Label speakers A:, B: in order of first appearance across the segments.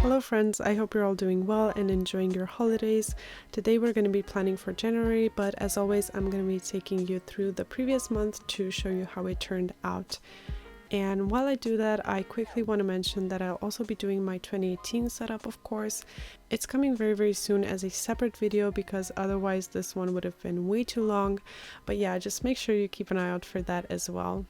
A: Hello friends, I hope you're all doing well and enjoying your holidays. Today we're going to be planning for January, but as always I'm going to be taking you through the previous month to show you how it turned out. And while I do that, I quickly want to mention that I'll also be doing my 2018 setup, of course. It's coming very soon as a separate video because otherwise this one would have been way too long. But yeah, just make sure you keep an eye out for that as well.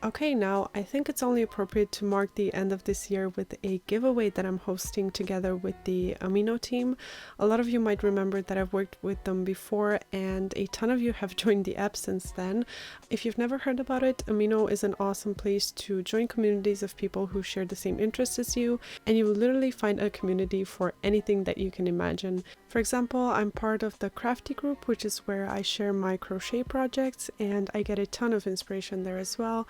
A: Okay, now I think it's only appropriate to mark the end of this year with a giveaway that I'm hosting together with the Amino team. A lot of you might remember that I've worked with them before and a ton of you have joined the app since then. If you've never heard about it, Amino is an awesome place to join communities of people who share the same interests as you, and you will literally find a community for anything that you can imagine. For example, I'm part of the crafty group, which is where I share my crochet projects and I get a ton of inspiration there as well.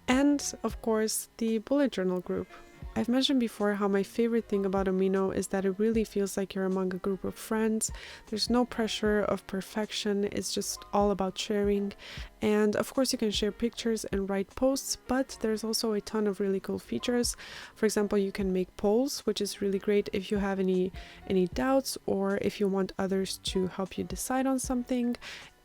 A: And of course, the bullet journal group. I've mentioned before how my favorite thing about Amino is that it really feels like you're among a group of friends. There's no pressure of perfection, it's just all about sharing. And of course you can share pictures and write posts, but there's also a ton of really cool features. For example, you can make polls, which is really great if you have any doubts or if you want others to help you decide on something.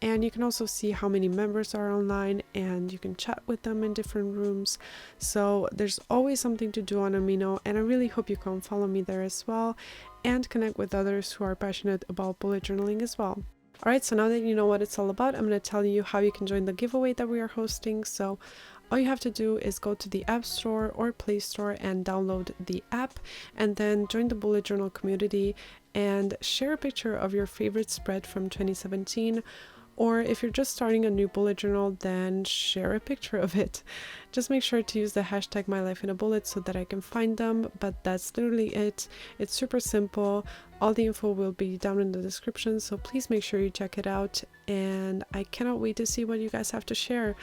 A: And you can also see how many members are online and you can chat with them in different rooms. So there's always something to do on Amino, and I really hope you come follow me there as well and connect with others who are passionate about bullet journaling as well. Alright, so now that you know what it's all about, I'm going to tell you how you can join the giveaway that we are hosting. So all you have to do is go to the App Store or Play Store and download the app, and then join the bullet journal community and share a picture of your favorite spread from 2017. Or if you're just starting a new bullet journal, then share a picture of it. Just make sure to use the hashtag MyLifeinaBullet so that I can find them, but that's literally it. It's super simple. All the info will be down in the description, so please make sure you check it out, and I cannot wait to see what you guys have to share.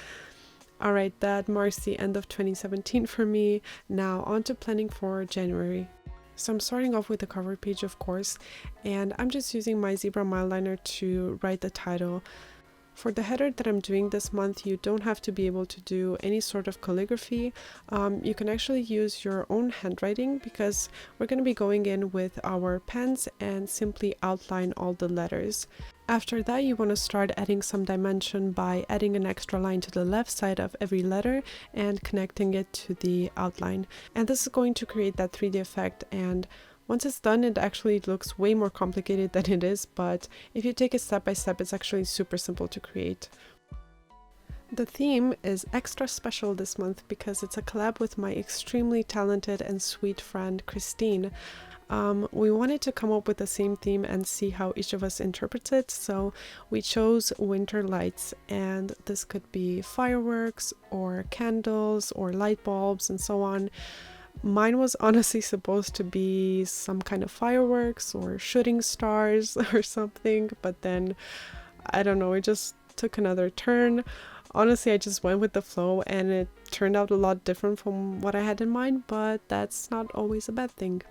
A: Alright, that marks the end of 2017 for me. Now on to planning for January. So I'm starting off with the cover page, of course, and I'm just using my zebra Mildliner to write the title. For the header that I'm doing this month, you don't have to be able to do any sort of calligraphy. You can actually use your own handwriting because we're going to be going in with our pens and simply outline all the letters. After that, you want to start adding some dimension by adding an extra line to the left side of every letter and connecting it to the outline. And this is going to create that 3D effect, and once it's done, it actually looks way more complicated than it is, but if you take it step by step, it's actually super simple to create. The theme is extra special this month because it's a collab with my extremely talented and sweet friend Christine. We wanted to come up with the same theme and see how each of us interprets it, so we chose winter lights, and this could be fireworks or candles or light bulbs and so on. Mine was honestly supposed to be some kind of fireworks or shooting stars or something, but then I don't know, it just took another turn. Honestly, I just went with the flow and it turned out a lot different from what I had in mind, but that's not always a bad thing.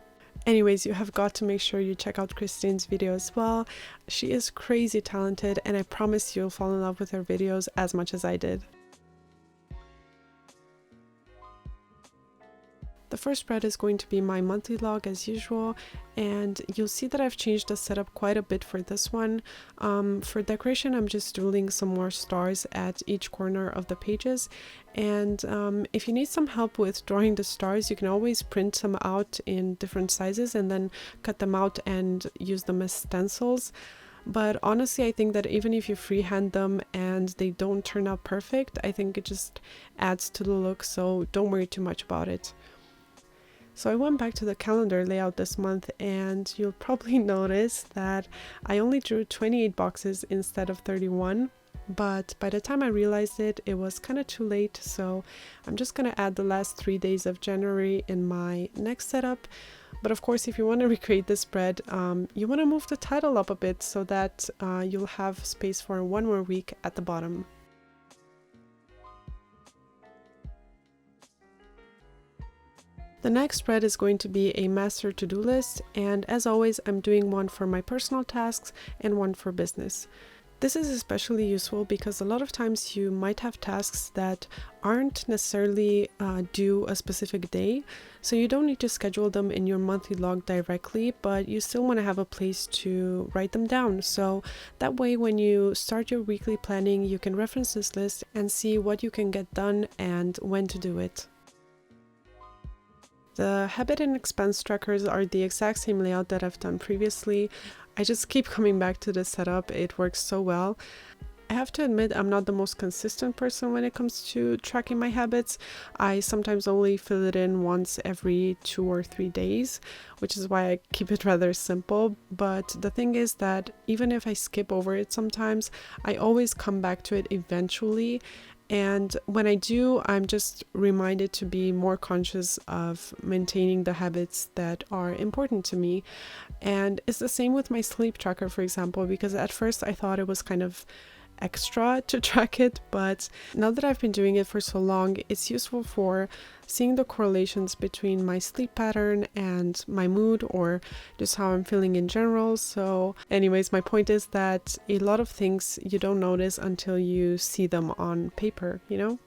A: Anyways, you have got to make sure you check out Christine's video as well. She is crazy talented, and I promise you'll fall in love with her videos as much as I did. The first spread is going to be my monthly log as usual, and you'll see that I've changed the setup quite a bit for this one. For decoration, I'm just doodling some more stars at each corner of the pages, and if you need some help with drawing the stars, you can always print some out in different sizes and then cut them out and use them as stencils. But honestly, I think that even if you freehand them and they don't turn out perfect, I think it just adds to the look, so don't worry too much about it. So I went back to the calendar layout this month, and you'll probably notice that I only drew 28 boxes instead of 31, but by the time I realized it, it was kind of too late, so I'm just going to add the last 3 days of January in my next setup. But of course, if you want to recreate this spread, you want to move the title up a bit so that you'll have space for one more week at the bottom. The next spread is going to be a master to-do list, and as always, I'm doing one for my personal tasks and one for business. This is especially useful because a lot of times you might have tasks that aren't necessarily due a specific day, so you don't need to schedule them in your monthly log directly, but you still want to have a place to write them down. So that way when you start your weekly planning, you can reference this list and see what you can get done and when to do it. The habit and expense trackers are the exact same layout that I've done previously. I just keep coming back to this setup, it works so well. I have to admit I'm not the most consistent person when it comes to tracking my habits. I sometimes only fill it in once every 2 or 3 days, which is why I keep it rather simple. But the thing is that even if I skip over it sometimes, I always come back to it eventually. And when I do, I'm just reminded to be more conscious of maintaining the habits that are important to me. And it's the same with my sleep tracker, for example, because at first I thought it was kind of extra to track it, but now that I've been doing it for so long, it's useful for seeing the correlations between my sleep pattern and my mood, or just how I'm feeling in general. So anyways, my point is that a lot of things you don't notice until you see them on paper, you know?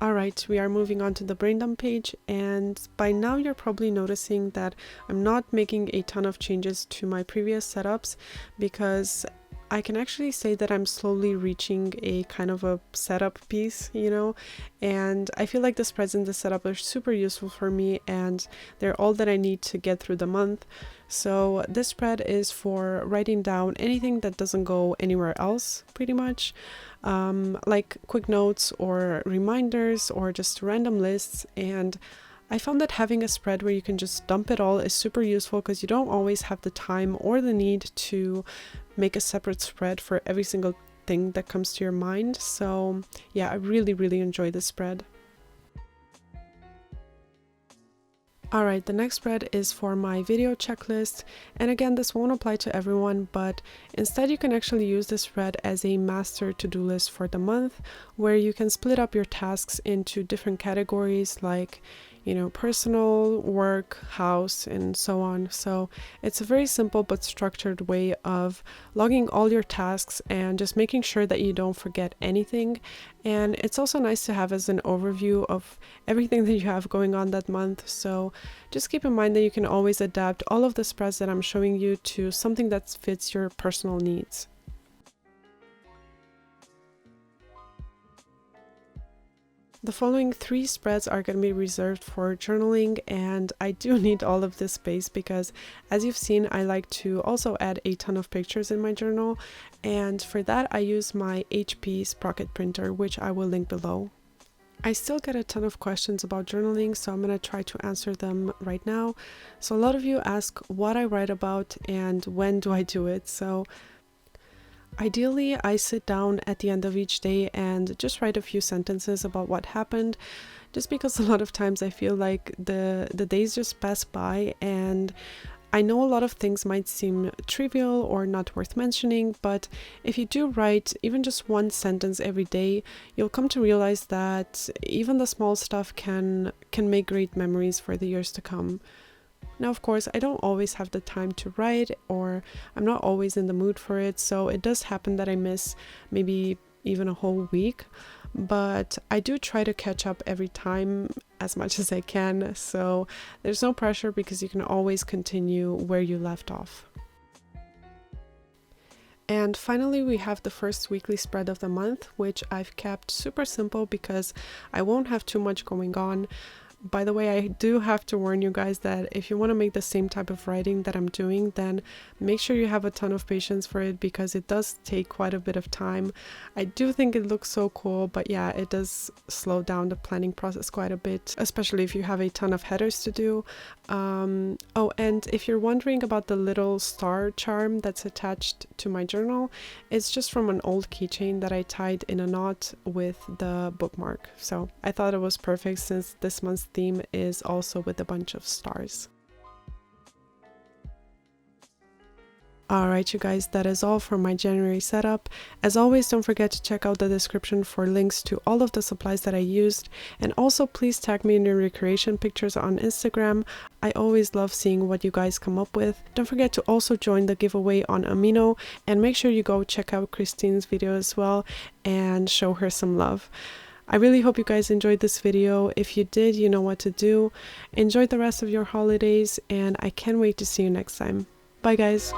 A: Alright, we are moving on to the brain dump page, and by now you're probably noticing that I'm not making a ton of changes to my previous setups, because I can actually say that I'm slowly reaching a kind of a setup piece, you know, and I feel like the spreads in the setup are super useful for me, and they're all that I need to get through the month. So this spread is for writing down anything that doesn't go anywhere else, pretty much, like quick notes or reminders or just random lists. And I found that having a spread where you can just dump it all is super useful, because you don't always have the time or the need to make a separate spread for every single thing that comes to your mind. So yeah, I really enjoy this spread. Alright, the next spread is for my video checklist, and again, this won't apply to everyone, but instead you can actually use this spread as a master to-do list for the month, where you can split up your tasks into different categories like, you know, personal, work, house, and so on. So it's a very simple but structured way of logging all your tasks and just making sure that you don't forget anything. And it's also nice to have as an overview of everything that you have going on that month. So just keep in mind that you can always adapt all of the spreads that I'm showing you to something that fits your personal needs. The following 3 spreads are going to be reserved for journaling, and I do need all of this space because, as you've seen, I like to also add a ton of pictures in my journal, and for that I use my HP Sprocket printer, which I will link below. I still get a ton of questions about journaling, so I'm going to try to answer them right now. So a lot of you ask what I write about and when do I do it. So ideally, I sit down at the end of each day and just write a few sentences about what happened, just because a lot of times I feel like the days just pass by, and I know a lot of things might seem trivial or not worth mentioning, but if you do write even just one sentence every day, you'll come to realize that even the small stuff can make great memories for the years to come. Now, of course, I don't always have the time to write, or I'm not always in the mood for it, so it does happen that I miss maybe even a whole week, but I do try to catch up every time as much as I can, so there's no pressure because you can always continue where you left off. And finally, we have the first weekly spread of the month, which I've kept super simple because I won't have too much going on. By the way, I do have to warn you guys that if you want to make the same type of writing that I'm doing, then make sure you have a ton of patience for it, because it does take quite a bit of time. I do think it looks so cool, but yeah, it does slow down the planning process quite a bit, especially if you have a ton of headers to do. Oh, and if you're wondering about the little star charm that's attached to my journal, it's just from an old keychain that I tied in a knot with the bookmark. So I thought it was perfect since this month's theme is also with a bunch of stars. Alright, you guys, that is all for my January setup. As always, don't forget to check out the description for links to all of the supplies that I used, and also please tag me in your recreation pictures on Instagram. I always love seeing what you guys come up with. Don't forget to also join the giveaway on Amino, and make sure you go check out Christine's video as well and show her some love. I really hope you guys enjoyed this video. If you did, you know what to do. Enjoy the rest of your holidays, and I can't wait to see you next time. Bye guys!